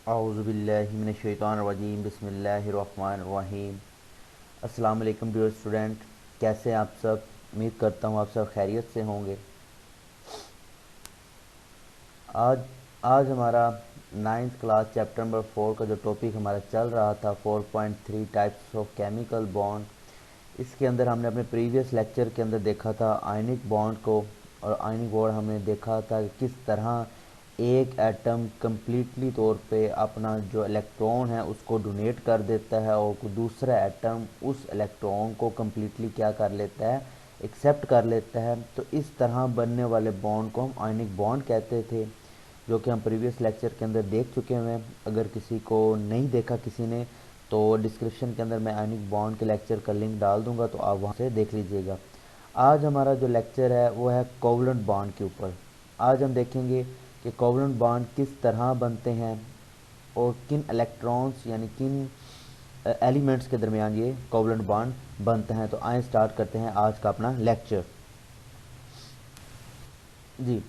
औज़ुबिल्लाहि मिनश्शैतानिर्रजीम बिस्मिल्लाहिर्रहमानिर्रहीम। अस्सलाम वालेकुम डियर स्टूडेंट, कैसे हैं आप सब। उम्मीद करता हूँ आप सब खैरियत से होंगे। आज आज हमारा नाइन्थ क्लास चैप्टर नंबर 4 का जो टॉपिक हमारा चल रहा था 4.3 टाइप्स ऑफ केमिकल बॉन्ड, इसके अंदर हमने अपने प्रीवियस लेक्चर के अंदर देखा था आयनिक बॉन्ड को। और आयनिक बॉन्ड हमने देखा था कि किस तरह एक एटम कम्प्लीटली तौर पे अपना जो इलेक्ट्रॉन है उसको डोनेट कर देता है और दूसरा एटम उस इलेक्ट्रॉन को कम्प्लीटली क्या कर लेता है, एक्सेप्ट कर लेता है। तो इस तरह बनने वाले बॉन्ड को हम आयनिक बॉन्ड कहते थे, जो कि हम प्रीवियस लेक्चर के अंदर देख चुके हैं। अगर किसी को नहीं देखा किसी ने, तो डिस्क्रिप्शन के अंदर मैं आयनिक बॉन्ड के लेक्चर का लिंक डाल दूंगा, तो आप वहाँ से देख लीजिएगा। आज हमारा जो लेक्चर है वो है कोवलेंट बॉन्ड के ऊपर। आज हम देखेंगे कि कोवलेंट बॉन्ड किस तरह बनते हैं और किन इलेक्ट्रॉन्स यानी किन एलिमेंट्स के दरमियान ये कोवलेंट बॉन्ड बनते हैं। तो आइए स्टार्ट करते हैं आज का अपना लेक्चर। जी,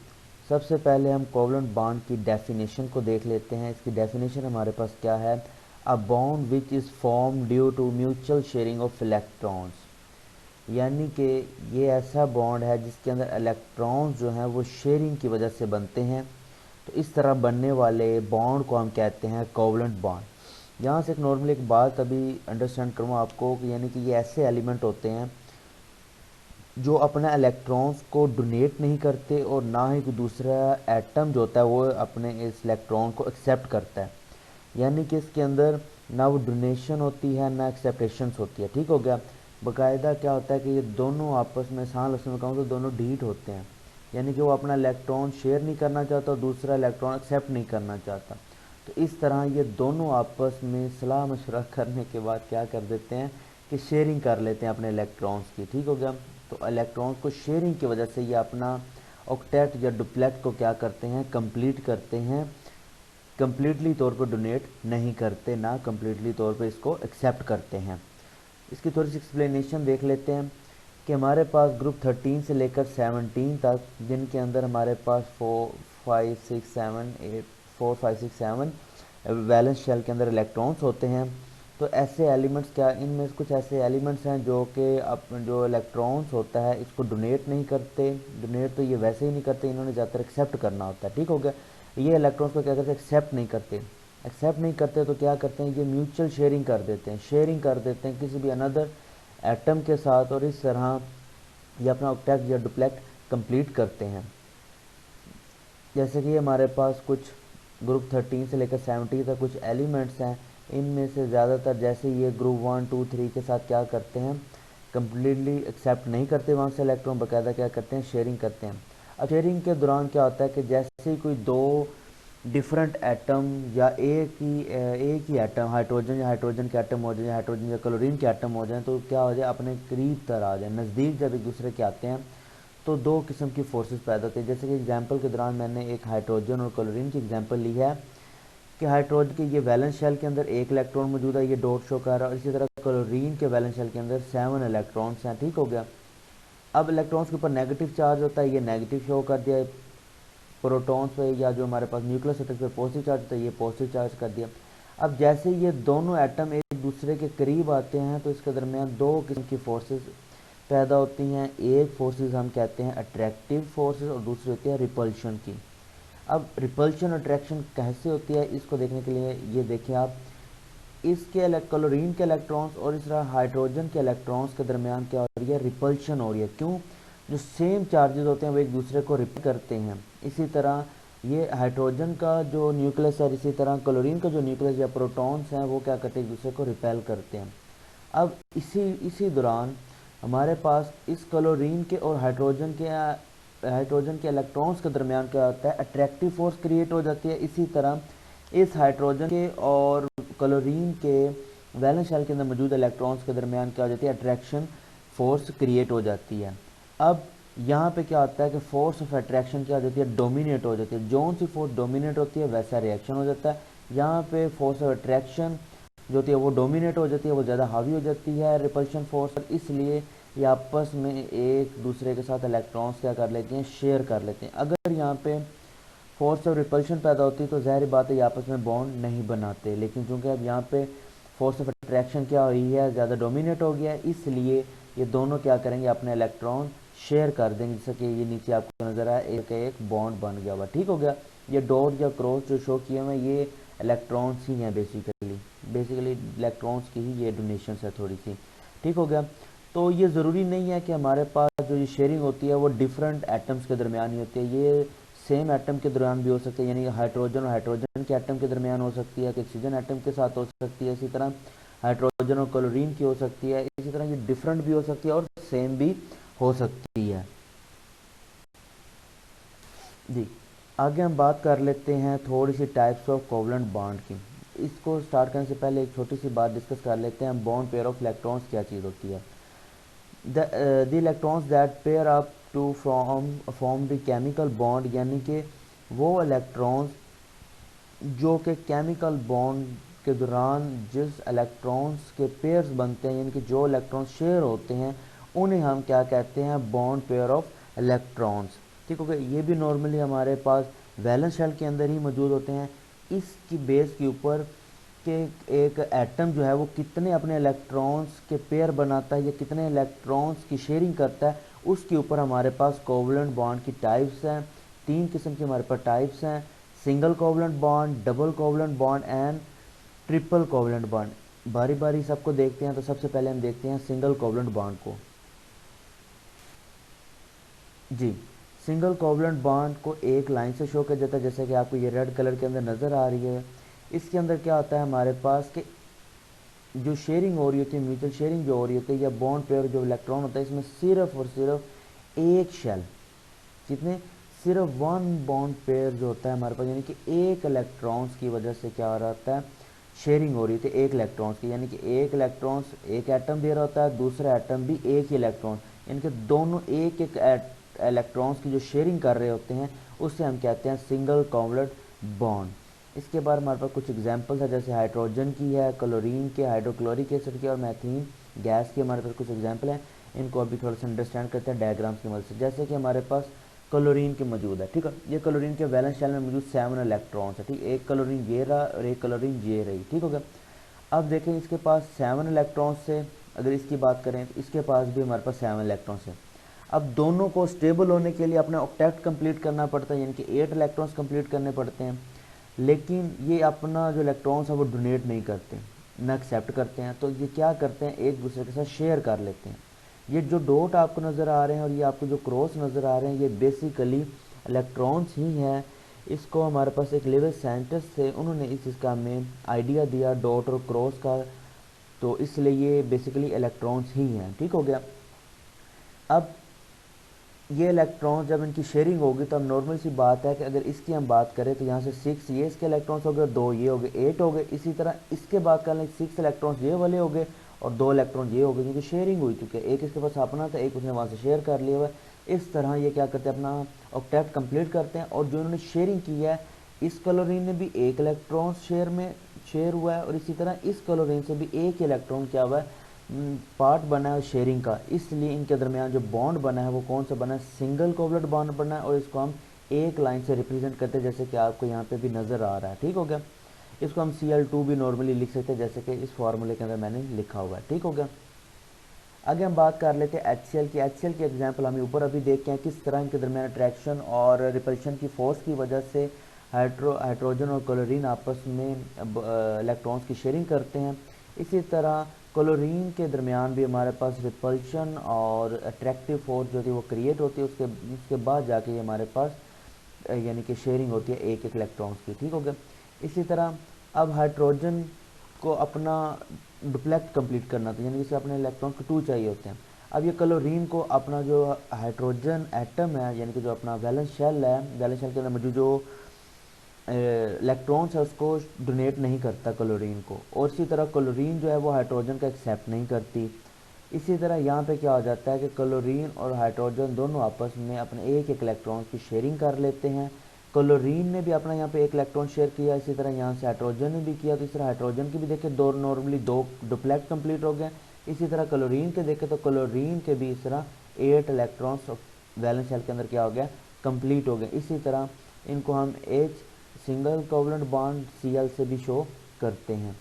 सबसे पहले हम कोवलेंट बॉन्ड की डेफिनेशन को देख लेते हैं। इसकी डेफिनेशन हमारे पास क्या है, a bond which is form due to mutual sharing of electrons. यानी कि ये ऐसा बॉन्ड है जिसके अंदर इलेक्ट्रॉन्स जो हैं वो शेयरिंग की वजह से बनते हैं। तो इस तरह बनने वाले बॉन्ड को हम कहते हैं कोवलेंट बॉन्ड। यहाँ से एक नॉर्मली एक बात अभी अंडरस्टैंड करूँ आपको कि यानी कि ये ऐसे एलिमेंट होते हैं जो अपना इलेक्ट्रॉन्स को डोनेट नहीं करते और ना ही कोई दूसरा एटम जो होता है वो अपने इस इलेक्ट्रॉन को एक्सेप्ट करता है। यानी कि इसके अंदर ना वो डोनेशन होती है ना एक्सेप्टेशंस होती है। ठीक हो गया। बाकायदा क्या होता है कि ये दोनों आपस में आसान लफ्ज़ों में कहूँ तो दोनों डीट होते हैं। यानी कि वो अपना इलेक्ट्रॉन शेयर नहीं करना चाहता और दूसरा इलेक्ट्रॉन एक्सेप्ट नहीं करना चाहता। तो इस तरह ये दोनों आपस में सलाह मशवरा करने के बाद क्या कर देते हैं कि शेयरिंग कर लेते हैं अपने इलेक्ट्रॉन्स की। ठीक हो गया। तो इलेक्ट्रॉन्स को शेयरिंग की वजह से ये अपना ऑक्टेट या डुप्लेट को क्या करते हैं, कंप्लीट करते हैं। कम्प्लीटली तौर पर डोनेट नहीं करते, ना कम्प्लीटली तौर पर इसको एक्सेप्ट करते हैं। इसकी थोड़ी सी एक्सप्लेनेशन देख लेते हैं कि हमारे पास ग्रुप 13 से लेकर 17 तक, जिनके अंदर हमारे पास 4 5 6 7 8 4 5 6 7 वैलेंस शेल के अंदर इलेक्ट्रॉन्स होते हैं। तो ऐसे एलिमेंट्स क्या, इनमें कुछ ऐसे एलिमेंट्स हैं जो कि जो इलेक्ट्रॉन्स होता है इसको डोनेट नहीं करते। डोनेट तो ये वैसे ही नहीं करते, इन्होंने ज़्यादातर एक्सेप्ट करना होता है। ठीक हो गया। ये इलेक्ट्रॉन्स को क्या करते हैं, एक्सेप्ट नहीं करते। एक्सेप्ट नहीं करते तो क्या करते हैं, ये म्यूचुअल शेयरिंग कर देते हैं, शेयरिंग कर देते हैं किसी भी अनदर एटम के साथ, और इस तरह ये अपना ऑक्टेट या डुप्लेट कंप्लीट करते हैं। जैसे कि हमारे पास कुछ ग्रुप 13 से लेकर 70 तक कुछ एलिमेंट्स हैं। इनमें से ज़्यादातर जैसे ये ग्रुप 1 2 3 के साथ क्या करते हैं, कम्प्लीटली एक्सेप्ट नहीं करते वहाँ से इलेक्ट्रॉन, बाकायदा क्या करते हैं, शेयरिंग करते हैं। अब शेयरिंग के दौरान क्या होता है कि जैसे ही कोई दो डिफरेंट एटम या एक ही एटम, हाइड्रोजन के एटम हो जाए, हाइड्रोजन या क्लोरीन के एटम हो जाए, तो क्या हो जाए, अपने करीब तर आ जाए, नज़दीक जब एक दूसरे के आते हैं तो दो किस्म की फोर्सेस पैदा होती है। जैसे कि एग्जांपल के दौरान मैंने एक हाइड्रोजन और क्लोरीन की एग्जांपल ली है कि हाइड्रोजन के ये वैलेंस शेल के अंदर एक इलेक्ट्रॉन मौजूद है, ये डॉट शो कर रहा है, और इसी तरह क्लोरीन के वैलेंस शेल के अंदर 7 इलेक्ट्रॉन्स हैं। ठीक हो गया। अब इलेक्ट्रॉन्स के ऊपर नेगेटिव चार्ज होता है, ये नेगेटिव शो कर दिया। प्रोटॉन्स पे या जो हमारे पास न्यूक्लियस है पे पॉजिटिव चार्ज होता है, ये पॉजिटिव चार्ज कर दिया। अब जैसे ये दोनों एटम एक दूसरे के करीब आते हैं तो इसके दरमियान दो किस्म की फोर्सेस पैदा होती हैं। एक फोर्सेस हम कहते हैं अट्रैक्टिव फोर्सेस और दूसरी होती है रिपल्शन की। अब रिपल्शन अट्रैक्शन कैसे होती है इसको देखने के लिए ये देखिए आप, इसके क्लोरीन के इलेक्ट्रॉन्स और इस तरह हाइड्रोजन के इलेक्ट्रॉन्स के दरमियान क्या हो रही है, रिपल्शन हो रही है। क्यों, जो सेम चार्जेस होते हैं वो एक दूसरे को रिपेल करते हैं। इसी तरह ये हाइड्रोजन का जो न्यूक्लियस है, इसी तरह क्लोरीन का जो न्यूक्लियस या प्रोटॉन्स हैं वो क्या करते हैं, एक दूसरे को रिपेल करते हैं। अब इसी दौरान हमारे पास इस क्लोरीन के और हाइड्रोजन के इलेक्ट्रॉन्स के दरमियान क्या होता है, अट्रैक्टिव फोर्स क्रिएट हो जाती है। इसी तरह इस हाइड्रोजन के और क्लोरीन के वैलेंस शेल के अंदर मौजूद इलेक्ट्रॉन्स के दरमियान क्या हो जाती है, अट्रैक्शन फोर्स क्रिएट हो जाती है। अब यहाँ पे क्या होता है कि फोर्स ऑफ अट्रैक्शन क्या हो जाती है, डोमिनेट हो जाती है। जौन सी फोर्स डोमिनेट होती है वैसा रिएक्शन हो जाता है। यहाँ पे फोर्स ऑफ अट्रैक्शन जो होती है वो डोमिनेट हो जाती है, वो ज़्यादा हावी हो जाती है रिपल्शन फोर्स, इसलिए ये आपस में एक दूसरे के साथ इलेक्ट्रॉन्स क्या कर लेते हैं, शेयर कर लेते हैं। अगर यहाँ पे फोर्स ऑफ रिपल्शन पैदा होती है, तो ज़ाहिर बात है ये आपस में बॉन्ड नहीं बनाते। लेकिन चूंकि अब यहाँ पे फोर्स ऑफ अट्रैक्शन क्या हुई है, ज़्यादा डोमिनेट हो गया है, इसलिए ये दोनों क्या करेंगे, अपने इलेक्ट्रॉन शेयर कर देंगे। जैसे कि ये नीचे आपको नज़र आया, एक बॉन्ड बन गया हुआ, ठीक हो गया। ये डॉट या क्रॉस जो शो किए हुए ये इलेक्ट्रॉन्स ही हैं बेसिकली इलेक्ट्रॉन्स की ही ये डोनेशन है थोड़ी सी, ठीक हो गया। तो ये ज़रूरी नहीं है कि हमारे पास जो ये शेयरिंग होती है वो डिफरेंट एटम्स के दरमियान ही होती है, ये सेम एटम के दरमियान भी हो सकती है, यानी हाइड्रोजन और हाइड्रोजन के एटम के दरमियान हो सकती है, ऑक्सीजन एटम के साथ हो सकती है, इसी तरह हाइड्रोजन और क्लोरीन की हो सकती है, इसी तरह ये डिफरेंट भी हो सकती है और सेम भी हो सकती है। जी, आगे हम बात कर लेते हैं थोड़ी सी टाइप्स ऑफ कोवलेंट बॉन्ड की। इसको स्टार्ट करने से पहले एक छोटी सी बात डिस्कस कर लेते हैं, बॉन्ड पेयर ऑफ इलेक्ट्रॉन्स क्या चीज़ होती है। The electrons that pair up to form the chemical bond, यानी कि वो इलेक्ट्रॉन्स जो कि केमिकल बॉन्ड के दौरान जिस इलेक्ट्रॉन्स के पेयर्स बनते हैं, यानी कि जो इलेक्ट्रॉन्स शेयर होते हैं, उन्हें हम क्या कहते हैं, बॉन्ड पेयर ऑफ इलेक्ट्रॉन्स, ठीक हो गया। ये भी नॉर्मली हमारे पास वैलेंस शेल के अंदर ही मौजूद होते हैं। इसकी बेस के ऊपर कि एक एटम जो है वो कितने अपने इलेक्ट्रॉन्स के पेयर बनाता है या कितने इलेक्ट्रॉन्स की शेयरिंग करता है, उसके ऊपर हमारे पास कोवलेंट बॉन्ड की टाइप्स हैं। 3 किस्म की हमारे पास टाइप्स हैं, single covalent bond, double covalent bond and triple covalent bond. बारी बारी सबको देखते हैं। तो सबसे पहले हम देखते हैं सिंगल कोवलेंट बॉन्ड को। जी, सिंगल कोवलेंट बॉन्ड को एक लाइन से शो किया जाता है, जैसे कि आपको ये रेड कलर के अंदर नज़र आ रही है। इसके अंदर क्या होता है हमारे पास कि जो शेयरिंग हो रही होती है, म्यूचुअल शेयरिंग जो हो रही होती है, या बॉन्ड पेयर जो इलेक्ट्रॉन होता है, इसमें सिर्फ और सिर्फ एक शेल, जितने सिर्फ वन बॉन्ड पेयर जो होता है हमारे पास, यानी कि एक इलेक्ट्रॉन्स की वजह से क्या हो रहा होता है, शेयरिंग हो रही थी एक इलेक्ट्रॉन्स की, यानी कि एक इलेक्ट्रॉन्स एक एटम दे रहा होता है, दूसरा एटम भी एक ही इलेक्ट्रॉन, यानी कि दोनों एक एक इलेक्ट्रॉन्स की जो शेयरिंग कर रहे होते हैं, उससे हम कहते हैं सिंगल कोवलेंट बॉन्ड। इसके बाद हमारे पास कुछ एग्जांपल्स है, जैसे हाइड्रोजन की है, क्लोरीन के, हाइड्रोक्लोरिक एसिड की और मैथीन गैस की हमारे पास कुछ एग्जांपल हैं। इनको अभी थोड़ा सा अंडरस्टैंड करते हैं डायग्राम्स की मदद से। जैसे कि हमारे पास क्लोरीन के मौजूद है, ठीक है। ये क्लोरीन के वैलेंस शेल में मौजूद 7 इलेक्ट्रॉन्स है, ठीक। एक क्लोरीन ये रहा और एक क्लोरीन ये रही, ठीक हो गया। अब देखें इसके पास 7 इलेक्ट्रॉन्स से अगर इसकी बात करें तो इसके पास भी हमारे पास 7 इलेक्ट्रॉन्स है। अब दोनों को स्टेबल होने के लिए अपना ऑक्टेट कंप्लीट करना पड़ता है, यानी कि 8 इलेक्ट्रॉन्स कंप्लीट करने पड़ते हैं। लेकिन ये अपना जो इलेक्ट्रॉन्स है वो डोनेट नहीं करते, ना एक्सेप्ट करते हैं। तो ये क्या करते हैं, एक दूसरे के साथ शेयर कर लेते हैं। ये जो डॉट आपको नज़र आ रहे हैं और ये आपको जो क्रॉस नज़र आ रहे हैं, ये बेसिकली इलेक्ट्रॉन्स ही हैं। इसको हमारे पास एक लेवल साइंटिस्ट थे, उन्होंने इस इसका हमें आइडिया दिया डॉट और क्रॉस का, तो इसलिए ये बेसिकली इलेक्ट्रॉन्स ही हैं, ठीक हो गया। अब ये इलेक्ट्रॉन्स जब इनकी शेयरिंग होगी तो अब नॉर्मल सी बात है कि अगर इसकी हम बात करें तो यहाँ से 6 ये इसके इलेक्ट्रॉन्स हो गए, 2 ये हो गए, 8 हो गए। इसी तरह इसके बाद कर लें 6 इलेक्ट्रॉन्स ये वाले हो गए और 2 इलेक्ट्रॉन ये हो गए, क्योंकि शेयरिंग हुई चुकी है। एक इसके पास अपना था, एक उसने वहाँ से शेयर कर लिया हुआ है। इस तरह ये क्या करते हैं, अपना ऑक्टेट कंप्लीट करते हैं। और जो इन्होंने शेयरिंग की है, इस क्लोरीन ने भी एक इलेक्ट्रॉन शेयर हुआ है और इसी तरह इस क्लोरीन से भी एक इलेक्ट्रॉन क्या हुआ है, पार्ट बना है शेयरिंग का। इसलिए इनके दरमियान जो बॉन्ड बना है वो कौन सा बना है, सिंगल कोवलेंट बॉन्ड बना है। और इसको हम एक लाइन से रिप्रेजेंट करते हैं, जैसे कि आपको यहाँ पे भी नज़र आ रहा है, ठीक हो गया। इसको हम Cl2 भी नॉर्मली लिख सकते हैं, जैसे कि इस फार्मूले के अंदर मैंने लिखा हुआ है, ठीक हो गया। आगे हम बात कर लेते हैं HCl की। HCl की एग्जांपल हमें ऊपर अभी देख के हैं, किस तरह इनके दरमियान अट्रैक्शन और रिपल्शन की फोर्स की वजह से हाइड्रोजन और क्लोरीन आपस में इलेक्ट्रॉन्स की शेयरिंग करते हैं। इसी तरह क्लोरीन के दरमियान भी हमारे पास रिपल्शन और अट्रैक्टिव फोर्स जो थी वो क्रिएट होती है। उसके बाद जाके हमारे पास यानी कि शेयरिंग होती है एक एक इलेक्ट्रॉन्स की, ठीक हो गया। इसी तरह अब हाइड्रोजन को अपना डुप्लेक्ट कंप्लीट करना था, यानी कि अपने इलेक्ट्रॉन को 2 चाहिए होते हैं। अब ये क्लोरीन को अपना जो हाइड्रोजन एटम है, यानी कि जो अपना वैलेंस शेल है, वैलेंस शेल के अंदर मौजूद जो इलेक्ट्रॉन्स है उसको डोनेट नहीं करता क्लोरीन को। और इसी तरह क्लोरीन जो है वो हाइड्रोजन का एक्सेप्ट नहीं करती। इसी तरह यहाँ पे क्या हो जाता है कि क्लोरीन और हाइड्रोजन दोनों आपस में अपने एक एक इलेक्ट्रॉन की शेयरिंग कर लेते हैं। क्लोरीन ने भी अपना यहाँ पे एक इलेक्ट्रॉन शेयर किया, इसी तरह यहाँ से हाइड्रोजन ने भी किया। तो इस तरह हाइड्रोजन की भी देखे दो, नॉर्मली 2 डुप्लेक्ट कंप्लीट हो गए। इसी तरह क्लोरीन के देखे तो क्लोरीन के भी इस तरह 8 इलेक्ट्रॉन्स वैलेंस शेल के अंदर क्या हो गया, कंप्लीट हो गए। इसी तरह इनको हम H single covalent bond Cl से भी शो करते हैं।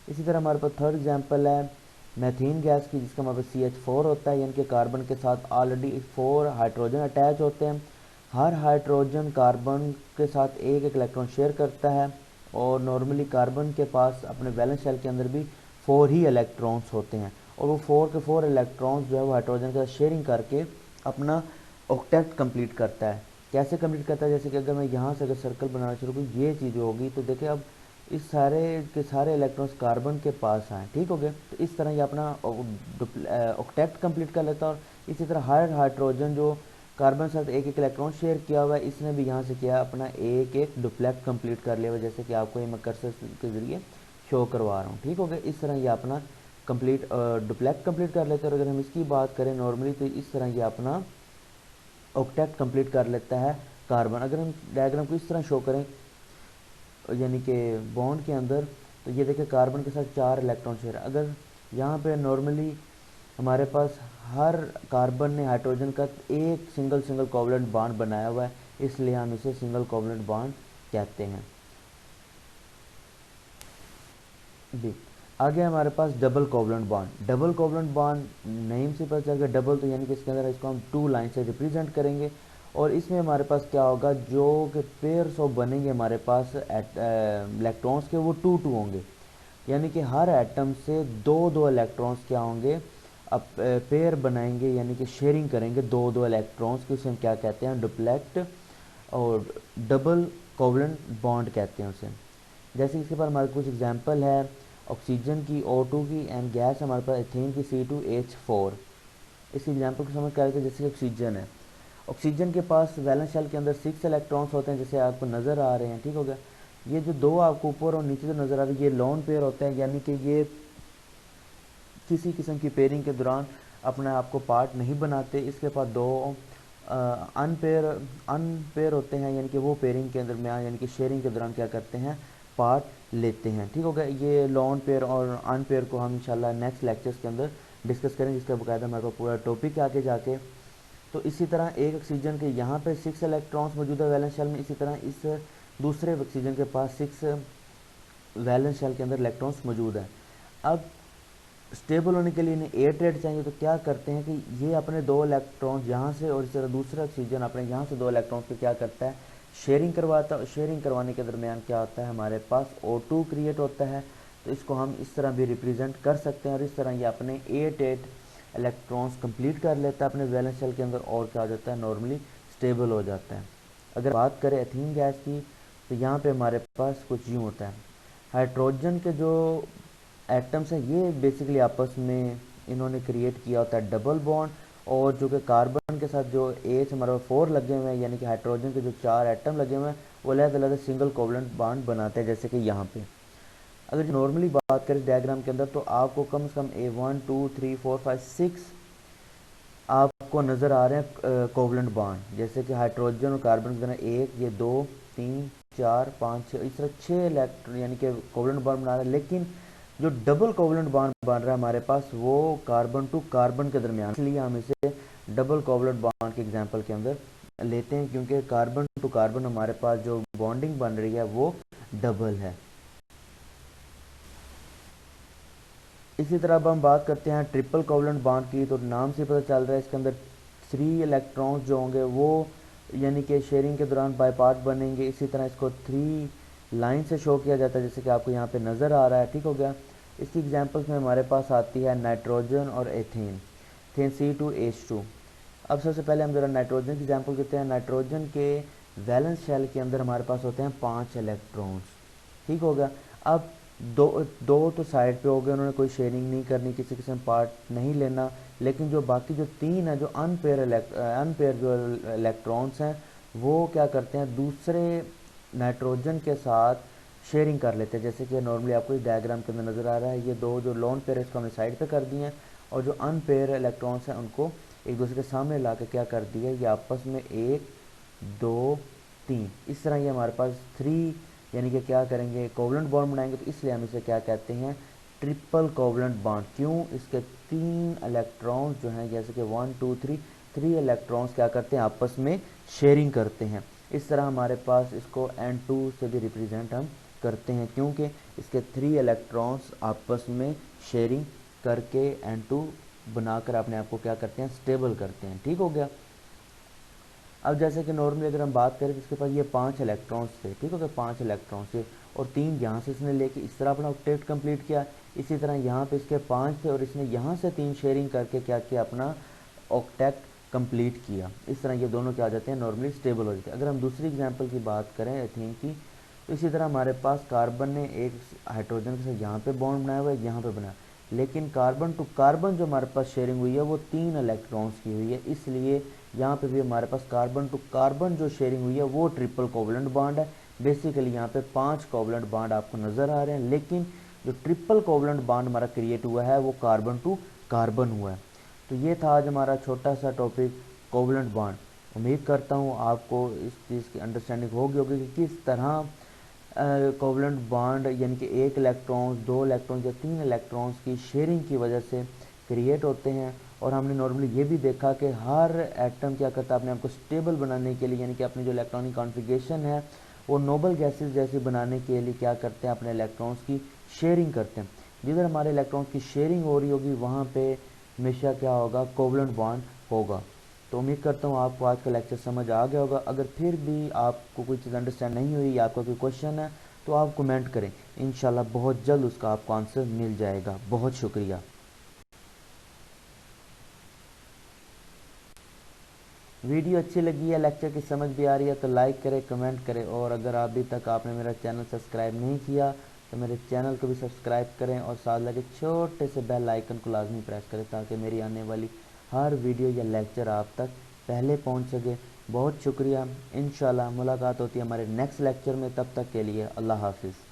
इसी तरह हमारे पास थर्ड एग्जांपल है मैथीन गैस की, जिसका हमारे पास CH4 होता है, यानी कि कार्बन के साथ ऑलरेडी 4 हाइड्रोजन अटैच होते हैं। हर हाइड्रोजन कार्बन के साथ एक एक इलेक्ट्रॉन शेयर करता है, और नॉर्मली कार्बन के पास अपने वैलेंस शेल के अंदर भी 4 ही इलेक्ट्रॉन्स होते हैं, और वो 4 के 4 इलेक्ट्रॉन्स जो है वो हाइड्रोजन के साथ शेयरिंग करके अपना ऑक्टेट कंप्लीट करता है। कैसे कंप्लीट करता है, जैसे कि अगर मैं यहाँ से अगर सर्कल बनाना शुरू करूँ, ये चीज़ होगी, तो देखिए अब इस सारे के सारे इलेक्ट्रॉन्स कार्बन के पास आए, ठीक हो गए। तो इस तरह ये अपना ऑक्टेट कंप्लीट कर लेता है। और इसी तरह हर हाइड्रोजन जो कार्बन के साथ एक एक इलेक्ट्रॉन शेयर किया हुआ है, इसने भी यहाँ से किया अपना एक एक डुप्लेक्ट कंप्लीट कर लिया हुआ, जैसे कि आपको ये मैं कर्सर के ज़रिए शो करवा रहा हूँ, ठीक हो गया। इस तरह ये अपना कंप्लीट डुप्लेक्ट कंप्लीट कर लेते हैं। और अगर हम इसकी बात करें नॉर्मली, तो इस तरह ये अपना ऑक्टेट कंप्लीट कर लेता है कार्बन। अगर हम डायग्राम को इस तरह शो करें, यानी कि बॉन्ड के अंदर, तो ये देखिए कार्बन के साथ 4 इलेक्ट्रॉन शेयर। अगर यहाँ पे नॉर्मली हमारे पास हर कार्बन ने हाइड्रोजन का एक सिंगल कोवलेंट बॉन्ड बनाया हुआ है, इसलिए हम इसे सिंगल कोवलेंट बॉन्ड कहते हैं। जी, आगे हमारे पास double covalent bond. Double covalent bond name से पता चल गया, डबल तो यानी कि इसके अंदर इसको हम 2 लाइन से रिप्रेजेंट करेंगे। और इसमें हमारे पास क्या होगा, जो कि पेयर्स ऑफ बनेंगे हमारे पास इलेक्ट्रॉन्स के, वो 2 होंगे, यानी कि हर एटम से 2 इलेक्ट्रॉन्स क्या होंगे, अब पेयर बनाएंगे, यानी कि शेयरिंग करेंगे 2 इलेक्ट्रॉन्स की। उसे हम क्या कहते हैं, डुप्लेक्ट और डबल कोवलेंट बॉन्ड कहते हैं उसे। जैसे इसके पास हमारे कुछ एग्जांपल है ऑक्सीजन की O2 की, एंड गैस हमारे पास एथेन की C2H4। इस एग्जांपल को समझ कर, जैसे ऑक्सीजन है, ऑक्सीजन के पास वैलेंस शेल के अंदर 6 इलेक्ट्रॉन्स होते हैं, जैसे आपको नज़र आ रहे हैं, ठीक हो गया। ये जो 2 आपको ऊपर और नीचे जो नज़र आ रही है, ये लोन पेयर होते हैं, यानी कि ये किसी किस्म की पेयरिंग के दौरान अपने आप को पार्ट नहीं बनाते। इसके पास 2 अनपेयर होते हैं, यानी कि वो पेयरिंग के दरमियान, यानी कि शेयरिंग के दौरान क्या करते हैं, पार्ट लेते हैं, ठीक हो गया। ये लोन पेयर और अनपेयर को हम इंशाल्लाह नेक्स्ट लेक्चर्स के अंदर डिस्कस करेंगे, जिसका बाकायदा हमारे पास पूरा टॉपिक है आगे जाके। तो इसी तरह एक ऑक्सीजन के यहाँ पे 6 इलेक्ट्रॉन्स मौजूद है वैलेंस शेल में, इसी तरह इस दूसरे ऑक्सीजन के पास 6 वैलेंस शेल के अंदर इलेक्ट्रॉन्स मौजूद है। अब स्टेबल होने के लिए इन्हें एयर ट्रेड चाहिए, तो क्या करते हैं कि ये अपने 2 इलेक्ट्रॉन्स यहाँ से, और इस तरह दूसरा ऑक्सीजन अपने यहाँ से 2 इलेक्ट्रॉन्स को क्या करता है, शेयरिंग करवाता है। शेयरिंग करवाने के दरमियान क्या होता है, हमारे पास O2 क्रिएट होता है। तो इसको हम इस तरह भी रिप्रेजेंट कर सकते हैं, और इस तरह ये अपने 8 इलेक्ट्रॉन्स कंप्लीट कर लेता है अपने वैलेंस शेल के अंदर, और क्या हो जाता है, नॉर्मली स्टेबल हो जाता है। अगर बात करें एथीन गैस की, तो यहाँ पे हमारे पास कुछ यूँ होता है, हाइड्रोजन के जो एटम्स हैं, ये बेसिकली आपस में इन्होंने क्रिएट किया होता है डबल बॉन्ड, और जो कि कार्बन के साथ जो H हमारे 4 लगे हुए हैं, यानी कि हाइड्रोजन के जो 4 एटम लगे हुए हैं, वो अलग अलग सिंगल कोवलेंट बॉन्ड बनाते हैं, जैसे कि यहाँ पे। अगर नॉर्मली बात करें डायग्राम के अंदर, तो आपको कम से कम 1 2 3 4 5 6 आपको नज़र आ रहे हैं कोवलेंट बॉन्ड, जैसे कि हाइड्रोजन और कार्बन की तरह 1, ये 2 3 4 5 6, इस तरह 6 इलेक्ट्रॉन यानी कि कोवलेंट बॉन्ड बना रहे हैं। लेकिन जो डबल कोवलेंट बॉन्ड बन रहा है हमारे पास, वो कार्बन टू कार्बन के दरमियान, इसलिए हम इसे डबल कोवलेंट बॉन्ड के एग्जांपल के अंदर लेते हैं, क्योंकि कार्बन टू कार्बन हमारे पास जो बॉन्डिंग बन रही है वो डबल है। इसी तरह अब हम बात करते हैं ट्रिपल कोवलेंट बॉन्ड की, तो नाम से पता चल रहा है इसके अंदर 3 इलेक्ट्रॉन्स जो होंगे वो यानी कि शेयरिंग के दौरान बाई पार्ट बनेंगे। इसी तरह इसको 3 लाइन से शो किया जाता है, जैसे कि आपको यहाँ पे नज़र आ रहा है, ठीक हो गया। इसकी एग्जांपल्स में हमारे पास आती है नाइट्रोजन और एथेन, एथेन C2H2। अब सबसे पहले हम ज़रा नाइट्रोजन की एग्जांपल देते हैं। नाइट्रोजन के वैलेंस शेल के अंदर हमारे पास होते हैं 5 इलेक्ट्रॉन्स, ठीक हो गया। अब दो दो तो साइड पे हो गए, उन्होंने कोई शेयरिंग नहीं करनी, किसी किस्म पार्ट नहीं लेना। लेकिन जो बाकी जो 3 है, जो अनपेयर जो इलेक्ट्रॉन्स हैं, वो क्या करते हैं, दूसरे नाइट्रोजन के साथ शेयरिंग कर लेते हैं, जैसे कि नॉर्मली आपको इस डायग्राम के अंदर नज़र आ रहा है। ये 2 जो लोन पेयर है इसको हमने साइड पे कर दिए हैं, और जो अनपेयर इलेक्ट्रॉन्स हैं उनको एक दूसरे के सामने ला के क्या कर दिया, ये आपस में 1 2 3, इस तरह ये हमारे पास 3 यानी कि क्या करेंगे, कोवलेंट बॉन्ड बनाएंगे। तो इसलिए हम इसे क्या कहते हैं, ट्रिपल कोवलेंट बॉन्ड। क्यों, इसके 3 इलेक्ट्रॉन्स जो हैं, जैसे कि 1 2 3 3 इलेक्ट्रॉन्स क्या करते हैं, आपस में शेयरिंग करते हैं। इस तरह हमारे पास इसको N2 से भी रिप्रेजेंट हम करते हैं, क्योंकि इसके 3 इलेक्ट्रॉन्स आपस में शेयरिंग करके N2 बनाकर अपने आप को क्या करते हैं, स्टेबल करते हैं। ठीक हो गया। अब जैसे कि नॉर्मली अगर हम बात करें तो इसके पास ये 5 इलेक्ट्रॉन्स थे, ठीक हो गया, 5 इलेक्ट्रॉन्स थे, और 3 यहाँ से इसने लेके इस तरह अपना ऑक्टेट कंप्लीट किया। इसी तरह यहाँ पे इसके 5 थे और इसने यहाँ से 3 शेयरिंग करके क्या किया, अपना ऑक्टेट कंप्लीट किया। इस तरह ये दोनों क्या आ जाते हैं, नॉर्मली स्टेबल हो जाते हैं। अगर हम दूसरी एग्जांपल की बात करें एथीन की, तो इसी तरह हमारे पास कार्बन ने एक हाइड्रोजन के साथ यहाँ पे बॉन्ड बनाया हुआ है, यहाँ पे बनाया, लेकिन कार्बन टू कार्बन जो हमारे पास शेयरिंग हुई है वो 3 इलेक्ट्रॉन्स की हुई है, इसलिए यहाँ पे भी हमारे पास कार्बन टू कार्बन जो शेयरिंग हुई है वो ट्रिपल कोवलेंट बॉन्ड है। बेसिकली यहाँ पे 5 कोवलेंट बॉन्ड आपको नज़र आ रहे हैं, लेकिन जो ट्रिपल कोवलेंट बॉन्ड हमारा क्रिएट हुआ है वो कार्बन टू कार्बन हुआ है। तो ये था आज हमारा छोटा सा टॉपिक कोवलेंट बॉन्ड। उम्मीद करता हूँ आपको इस चीज़ की अंडरस्टैंडिंग होगी कि किस तरह कोवलेंट बॉन्ड यानी कि 1 इलेक्ट्रॉन्स, 2 इलेक्ट्रॉन्स या 3 इलेक्ट्रॉन्स की शेयरिंग की वजह से क्रिएट होते हैं। और हमने नॉर्मली ये भी देखा कि हर एटम क्या करता है अपने आप को स्टेबल बनाने के लिए, यानी कि अपनी जो इलेक्ट्रॉनिक कॉन्फ़िगरेशन है वो नोबल गैसेस जैसी बनाने के लिए क्या करते हैं, अपने इलेक्ट्रॉन्स की शेयरिंग करते हैं। जिधर हमारे इलेक्ट्रॉन्स की शेयरिंग हो रही होगी वहाँ पे हमेशा क्या होगा, कोवलेंट बॉन्ड होगा। तो उम्मीद करता हूँ आपको आज का लेक्चर समझ आ गया होगा। अगर फिर भी आपको कोई चीज़ अंडरस्टैंड नहीं हुई या आपका कोई क्वेश्चन है तो आप कमेंट करें, इंशाल्लाह बहुत जल्द उसका आपको आंसर मिल जाएगा। बहुत शुक्रिया। वीडियो अच्छी लगी है, लेक्चर की समझ भी आ रही है तो लाइक करें, कमेंट करें, और अगर अभी तक आपने मेरा चैनल सब्सक्राइब नहीं किया तो मेरे चैनल को भी सब्सक्राइब करें और साथ लगे छोटे से बेल आइकन को लाजमी प्रेस करें ताकि मेरी आने वाली हर वीडियो या लेक्चर आप तक पहले पहुंच सके। बहुत शुक्रिया। इंशाल्लाह मुलाकात होती है हमारे नेक्स्ट लेक्चर में, तब तक के लिए अल्लाह हाफिज़।